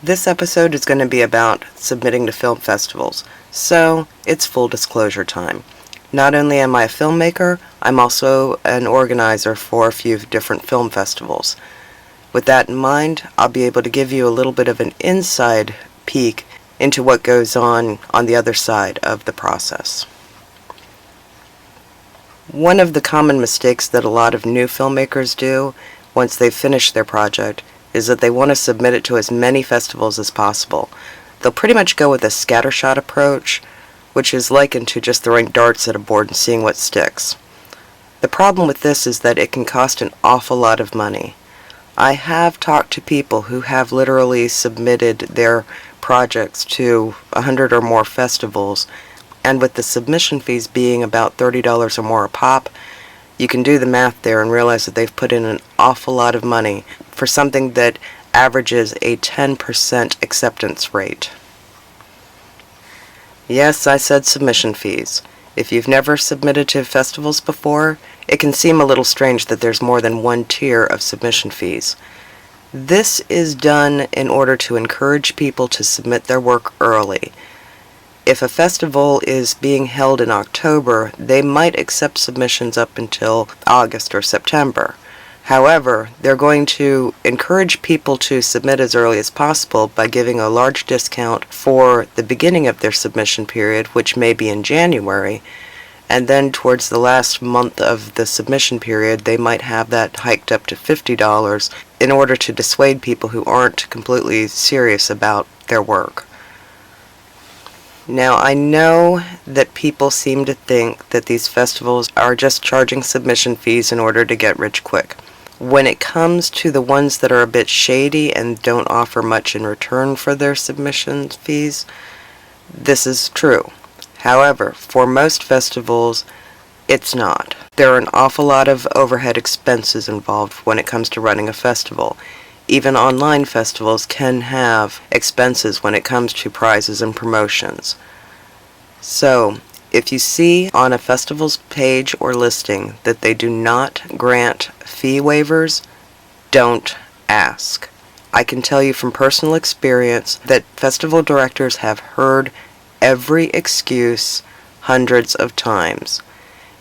This episode is going to be about submitting to film festivals, so it's full disclosure time. Not only am I a filmmaker, I'm also an organizer for a few different film festivals. With that in mind, I'll be able to give you a little bit of an inside peek into what goes on the other side of the process. One of the common mistakes that a lot of new filmmakers do once they've finished their project is that they want to submit it to as many festivals as possible. They'll pretty much go with a scattershot approach, which is likened to just throwing darts at a board and seeing what sticks. The problem with this is that it can cost an awful lot of money. I have talked to people who have literally submitted their projects to 100 or more festivals, and with the submission fees being about $30 or more a pop, you can do the math there and realize that they've put in an awful lot of money for something that averages a 10% acceptance rate. Yes, I said submission fees. If you've never submitted to festivals before, it can seem a little strange that there's more than one tier of submission fees. This is done in order to encourage people to submit their work early. If a festival is being held in October, they might accept submissions up until August or September. However, they're going to encourage people to submit as early as possible by giving a large discount for the beginning of their submission period, which may be in January, and then towards the last month of the submission period, they might have that hiked up to $50 in order to dissuade people who aren't completely serious about their work. Now, I know that people seem to think that these festivals are just charging submission fees in order to get rich quick. When it comes to the ones that are a bit shady and don't offer much in return for their submission fees, this is true. However, for most festivals, it's not. There are an awful lot of overhead expenses involved when it comes to running a festival. Even online festivals can have expenses when it comes to prizes and promotions. So, if you see on a festival's page or listing that they do not grant fee waivers, don't ask. I can tell you from personal experience that festival directors have heard every excuse hundreds of times.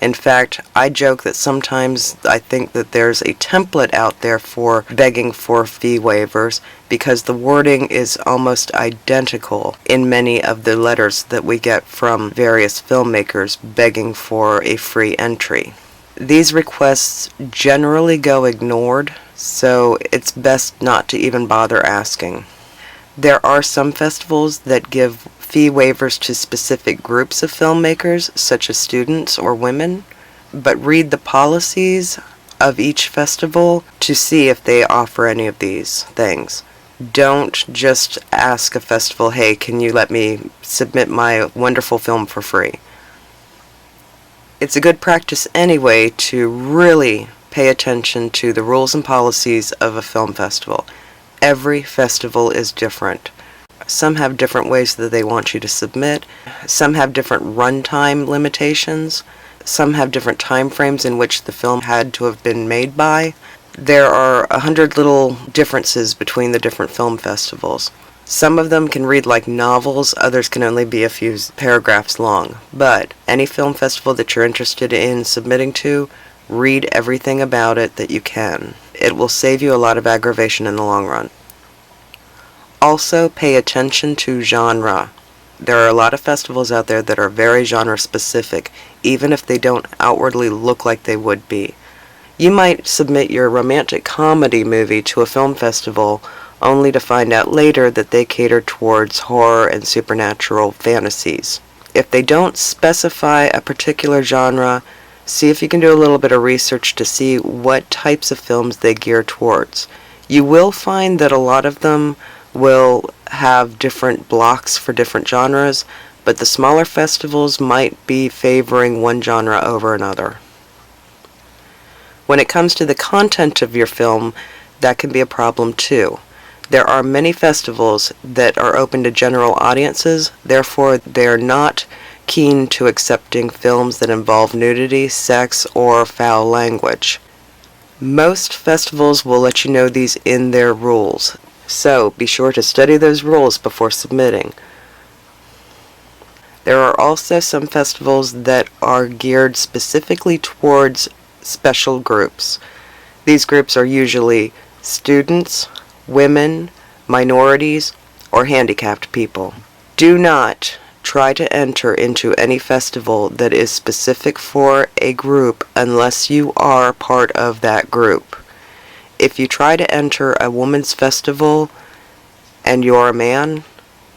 In fact, I joke that sometimes I think that there's a template out there for begging for fee waivers because the wording is almost identical in many of the letters that we get from various filmmakers begging for a free entry. These requests generally go ignored, so it's best not to even bother asking. There are some festivals that give fee waivers to specific groups of filmmakers, such as students or women, but read the policies of each festival to see if they offer any of these things. Don't just ask a festival, hey, can you let me submit my wonderful film for free? It's a good practice anyway to really pay attention to the rules and policies of a film festival. Every festival is different. Some have different ways that they want you to submit. Some have different runtime limitations. Some have different time frames in which the film had to have been made by. There are 100 little differences between the different film festivals. Some of them can read like novels, others can only be a few paragraphs long. But any film festival that you're interested in submitting to, read everything about it that you can. It will save you a lot of aggravation in the long run. Also, pay attention to genre. There are a lot of festivals out there that are very genre specific, even if they don't outwardly look like they would be. You might submit your romantic comedy movie to a film festival only to find out later that they cater towards horror and supernatural fantasies. If they don't specify a particular genre, see if you can do a little bit of research to see what types of films they gear towards. You will find that a lot of them will have different blocks for different genres, but the smaller festivals might be favoring one genre over another. When it comes to the content of your film, that can be a problem too. There are many festivals that are open to general audiences, therefore they're not keen to accepting films that involve nudity, sex, or foul language. Most festivals will let you know these in their rules. So be sure to study those rules before submitting. There are also some festivals that are geared specifically towards special groups. These groups are usually students, women, minorities, or handicapped people. Do not try to enter into any festival that is specific for a group unless you are part of that group. If you try to enter a women's festival and you're a man,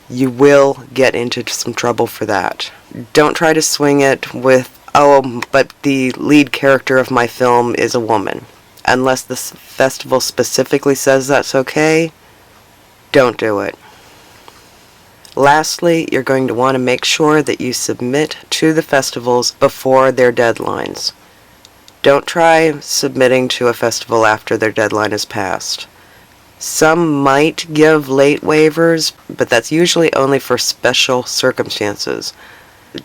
you will get into some trouble for that. Don't try to swing it with, oh, but the lead character of my film is a woman. Unless the festival specifically says that's okay, don't do it. Lastly, you're going to want to make sure that you submit to the festivals before their deadlines. Don't try submitting to a festival after their deadline is passed. Some might give late waivers, but that's usually only for special circumstances.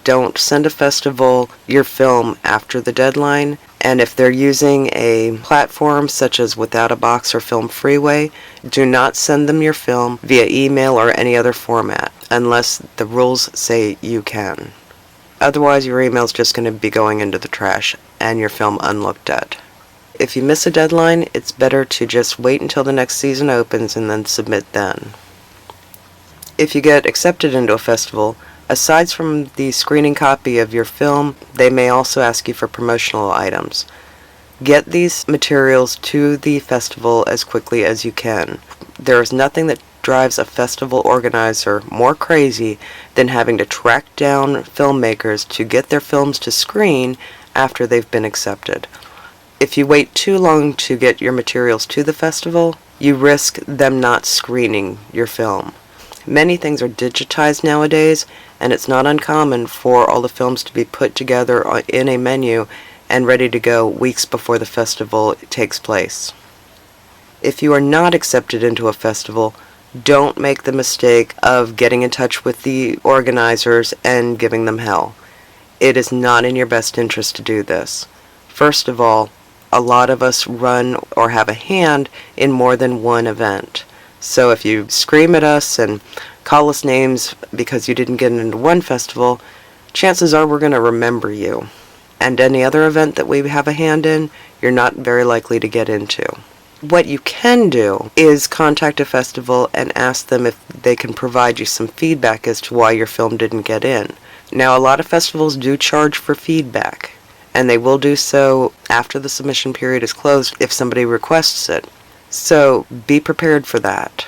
Don't send a festival your film after the deadline, and if they're using a platform such as Without a Box or Film Freeway, do not send them your film via email or any other format, unless the rules say you can. Otherwise, your email's just going to be going into the trash and your film unlooked at. If you miss a deadline, it's better to just wait until the next season opens and then submit then. If you get accepted into a festival, aside from the screening copy of your film, they may also ask you for promotional items. Get these materials to the festival as quickly as you can. There is nothing that drives a festival organizer more crazy than having to track down filmmakers to get their films to screen after they've been accepted. If you wait too long to get your materials to the festival, you risk them not screening your film. Many things are digitized nowadays, and it's not uncommon for all the films to be put together in a menu and ready to go weeks before the festival takes place. If you are not accepted into a festival, don't make the mistake of getting in touch with the organizers and giving them hell. It is not in your best interest to do this. First of all, a lot of us run or have a hand in more than one event. So if you scream at us and call us names because you didn't get into one festival, chances are we're going to remember you. And any other event that we have a hand in, you're not very likely to get into. What you can do is contact a festival and ask them if they can provide you some feedback as to why your film didn't get in. Now, a lot of festivals do charge for feedback, and they will do so after the submission period is closed if somebody requests it. So be prepared for that.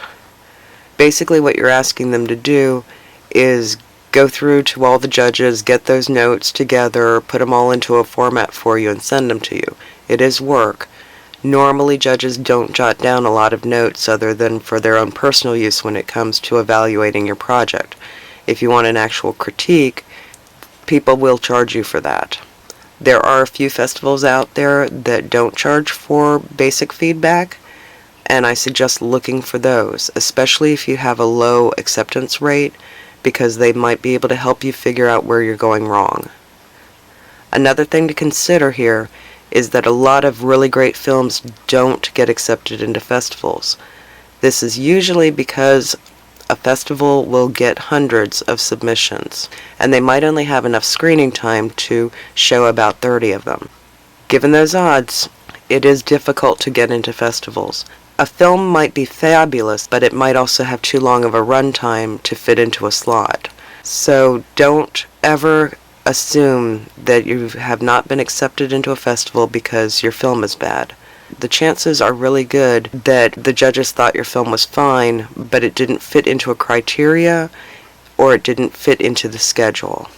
Basically what you're asking them to do is go through to all the judges, get those notes together, put them all into a format for you and send them to you. It is work. Normally judges don't jot down a lot of notes other than for their own personal use when it comes to evaluating your project. If you want an actual critique, people will charge you for that. There are a few festivals out there that don't charge for basic feedback, and I suggest looking for those, especially if you have a low acceptance rate, because they might be able to help you figure out where you're going wrong. Another thing to consider here is that a lot of really great films don't get accepted into festivals. This is usually because a festival will get hundreds of submissions, and they might only have enough screening time to show about 30 of them. Given those odds, it is difficult to get into festivals. A film might be fabulous, but it might also have too long of a runtime to fit into a slot. So don't ever assume that you have not been accepted into a festival because your film is bad. The chances are really good that the judges thought your film was fine, but it didn't fit into a criteria or it didn't fit into the schedule.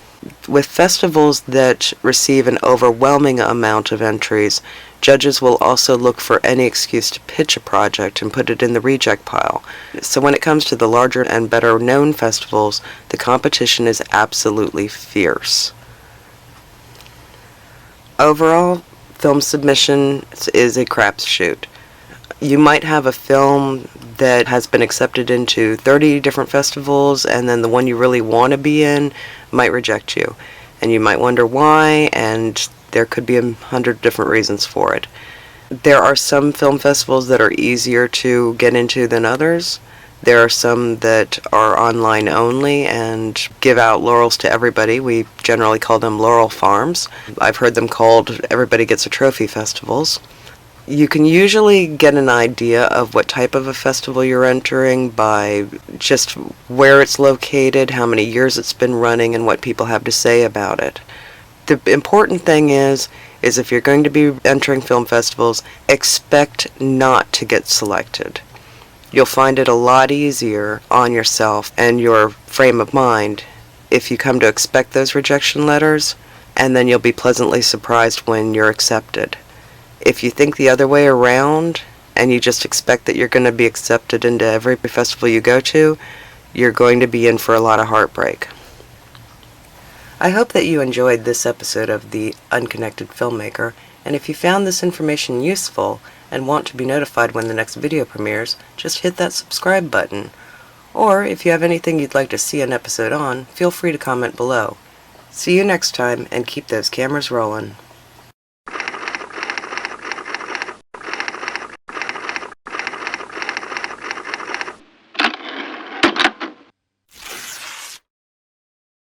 With festivals that receive an overwhelming amount of entries, judges will also look for any excuse to pitch a project and put it in the reject pile. So when it comes to the larger and better known festivals, the competition is absolutely fierce. Overall, film submission is a crapshoot. You might have a film that has been accepted into 30 different festivals, and then the one you really want to be in might reject you. And you might wonder why, and there could be 100 different reasons for it. There are some film festivals that are easier to get into than others, There are some that are online only and give out laurels to everybody. We generally call them laurel farms. I've heard them called everybody gets a trophy festivals. You can usually get an idea of what type of a festival you're entering by just where it's located, how many years it's been running, and what people have to say about it. The important thing is if you're going to be entering film festivals, expect not to get selected. You'll find it a lot easier on yourself and your frame of mind if you come to expect those rejection letters, and then you'll be pleasantly surprised when you're accepted. If you think the other way around and you just expect that you're going to be accepted into every festival you go to, you're going to be in for a lot of heartbreak. I hope that you enjoyed this episode of The Unconnected Filmmaker, and if you found this information useful and want to be notified when the next video premieres, just hit that subscribe button. Or if you have anything you'd like to see an episode on, feel free to comment below. See you next time, and keep those cameras rolling.